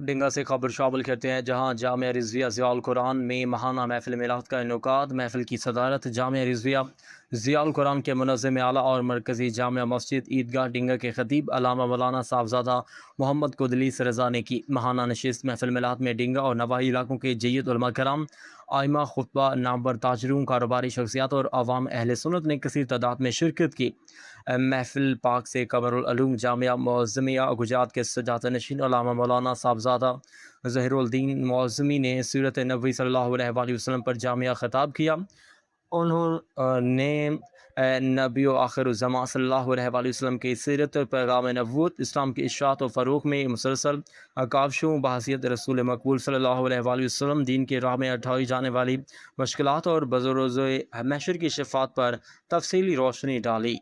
ڈنگا سے خبر شامل کرتے ہیں، جہاں جامعہ رضویہ ضیاء القرآن میں ماہانہ محفل میلاد کا انعقاد۔ محفل کی صدارت جامعہ رضویہ ضیاء القرآن کے منظم اعلیٰ اور مرکزی جامع مسجد عیدگاہ ڈنگا کے خطیب علامہ مولانا صاحبزادہ محمد قدلیث رضا نے کی۔ ماہانہ نشست محفل میلاد میں ڈنگا اور نواحی علاقوں کے جید علماء کرام، آئمہ، خطبہ، نامور تاجروں، کاروباری شخصیات اور عوام اہل سنت نے کثیر تعداد میں شرکت کی۔ محفل پاک سے قمر العلوم جامعہ معظمیہ گجرات کے سجادہ نشین علامہ مولانا صاحبزادہ ظہیر الدین معظمی نے سیرت نبوی صلی اللہ علیہ وآلہ وسلم پر جامعہ خطاب کیا۔ انہوں نے نبی و آخر الزمان صلی اللہ علیہ وآلہ وسلم کی سیرت، پیغام نبوت، اسلام کی اشاعت و فروغ میں مسلسل کاوشوں بحیثیت رسول مقبول صلی اللہ علیہ وآلہ وسلم دین کی راہ میں اٹھائی جانے والی مشکلات اور بروز محشر کی شفاعت پر تفصیلی روشنی ڈالی۔